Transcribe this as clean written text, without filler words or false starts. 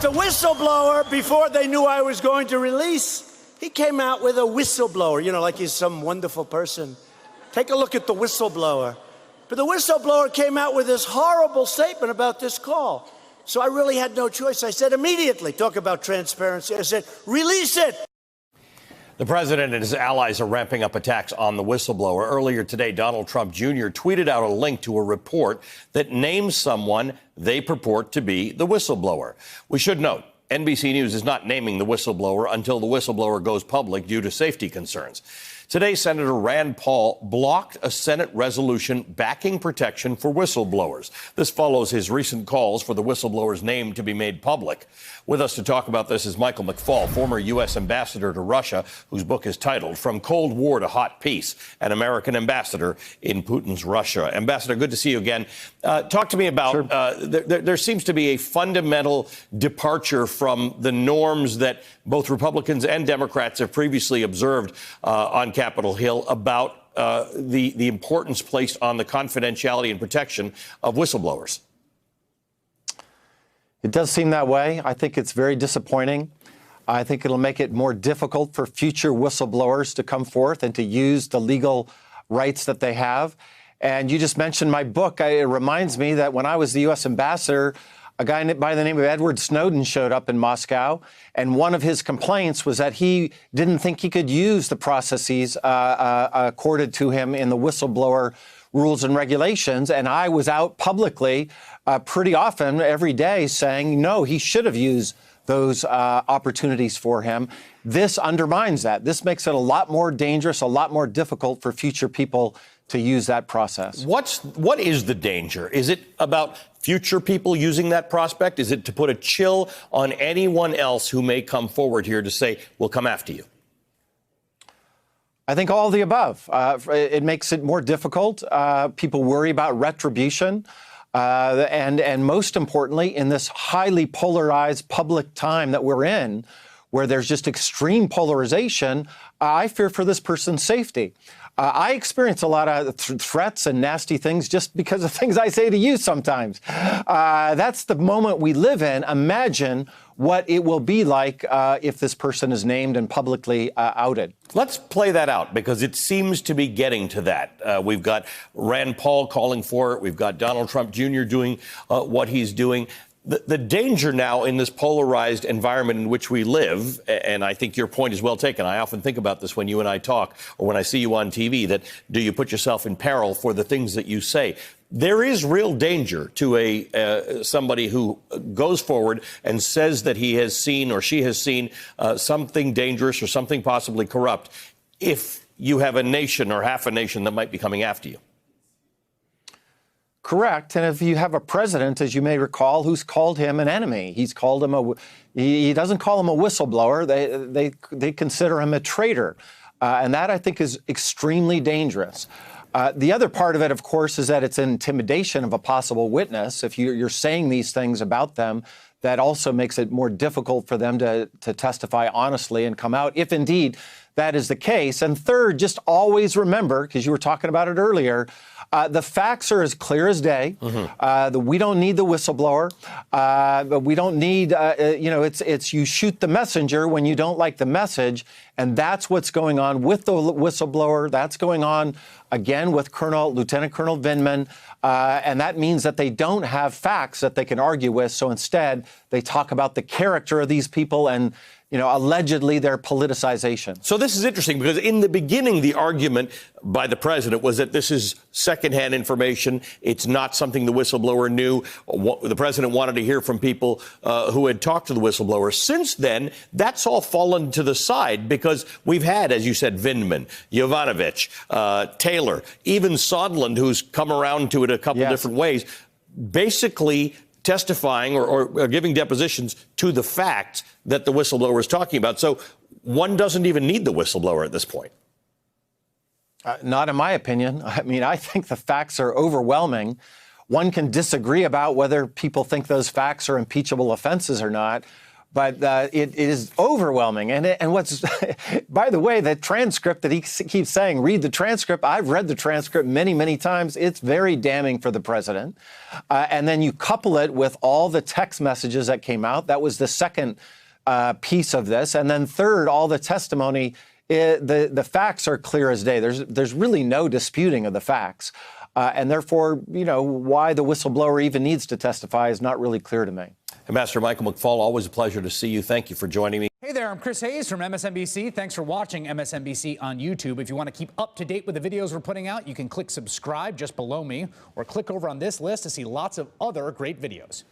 the whistleblower, before they knew I was going to release, he came out with a whistleblower, you know, like he's some wonderful person. Take a look at the whistleblower. But the whistleblower came out with this horrible statement about this call. So I really had no choice. I said immediately, talk about transparency. I said, release it. The president and his allies are ramping up attacks on the whistleblower. Earlier today, Donald Trump Jr. tweeted out a link to a report that names someone they purport to be the whistleblower. We should note, NBC News is not naming the whistleblower until the whistleblower goes public due to safety concerns. Today, Senator Rand Paul blocked a Senate resolution backing protection for whistleblowers. This follows his recent calls for the whistleblower's name to be made public. With us to talk about this is Michael McFaul, former U.S. ambassador to Russia, whose book is titled From Cold War to Hot Peace, an American ambassador in Putin's Russia. Ambassador, good to see you again. Talk to me about, sure. There seems to be a fundamental departure from the norms that both Republicans and Democrats have previously observed on Capitol Hill about the importance placed on the confidentiality and protection of whistleblowers. It does seem that way. I think it's very disappointing. I think it'll make it more difficult for future whistleblowers to come forth and to use the legal rights that they have. And you just mentioned my book. It reminds me that when I was the U.S. ambassador, a guy by the name of Edward Snowden showed up in Moscow, and one of his complaints was that he didn't think he could use the processes accorded to him in the whistleblower rules and regulations. And I was out publicly pretty often every day saying, no, he should have used those opportunities for him. This undermines that. This makes it a lot more dangerous, a lot more difficult for future people to use that process. What is the danger? Is it about future people using that prospect? Is it to put a chill on anyone else who may come forward here to say, we'll come after you? I think all of the above. It makes it more difficult. People worry about retribution. And most importantly, in this highly polarized public time that we're in, where there's just extreme polarization, I fear for this person's safety. I experience a lot of threats and nasty things just because of things I say to you sometimes. That's the moment we live in. Imagine what it will be like if this person is named and publicly outed. Let's play that out, because it seems to be getting to that. We've got Rand Paul calling for it. We've got Donald Trump Jr. doing what he's doing. The danger now in this polarized environment in which we live, and I think your point is well taken. I often think about this when you and I talk, or when I see you on TV, that do you put yourself in peril for the things that you say? There is real danger to somebody who goes forward and says that he has seen or she has seen something dangerous or something possibly corrupt, if you have a nation or half a nation that might be coming after you. Correct. And if you have a president, as you may recall, who's called him an enemy, he's called him he doesn't call him a whistleblower. They consider him a traitor. And that, I think, is extremely dangerous. The other part of it, of course, is that it's intimidation of a possible witness. If you're saying these things about them, that also makes it more difficult for them to testify honestly and come out, if indeed that is the case. And third, just always remember, because you were talking about it earlier, the facts are as clear as day. Mm-hmm. We don't need the whistleblower. But we don't need, it's you shoot the messenger when you don't like the message. And that's what's going on with the whistleblower. That's going on, again, with Lieutenant Colonel Vindman. And that means that they don't have facts that they can argue with. So instead, they talk about the character of these people and, allegedly their politicization. So this is interesting, because in the beginning, the argument by the president was that this is secondhand information. It's not something the whistleblower knew. The president wanted to hear from people who had talked to the whistleblower. Since then, that's all fallen to the side, because we've had, as you said, Vindman, Yovanovitch, Taylor, even Sondland, who's come around to it a couple different ways, basically testifying or giving depositions to the facts that the whistleblower is talking about. So one doesn't even need the whistleblower at this point. Not in my opinion. I mean, I think the facts are overwhelming. One can disagree about whether people think those facts are impeachable offenses or not. But it is overwhelming. And what's, by the way, the transcript that he keeps saying, read the transcript. I've read the transcript many, many times. It's very damning for the president. And then you couple it with all the text messages that came out. That was the second piece of this. And then third, all the testimony. The facts are clear as day. There's really no disputing of the facts. And therefore, why the whistleblower even needs to testify is not really clear to me. Ambassador Michael McFaul, always a pleasure to see you. Thank you for joining me. Hey there, I'm Chris Hayes from MSNBC. Thanks for watching MSNBC on YouTube. If you want to keep up to date with the videos we're putting out, you can click subscribe just below me or click over on this list to see lots of other great videos.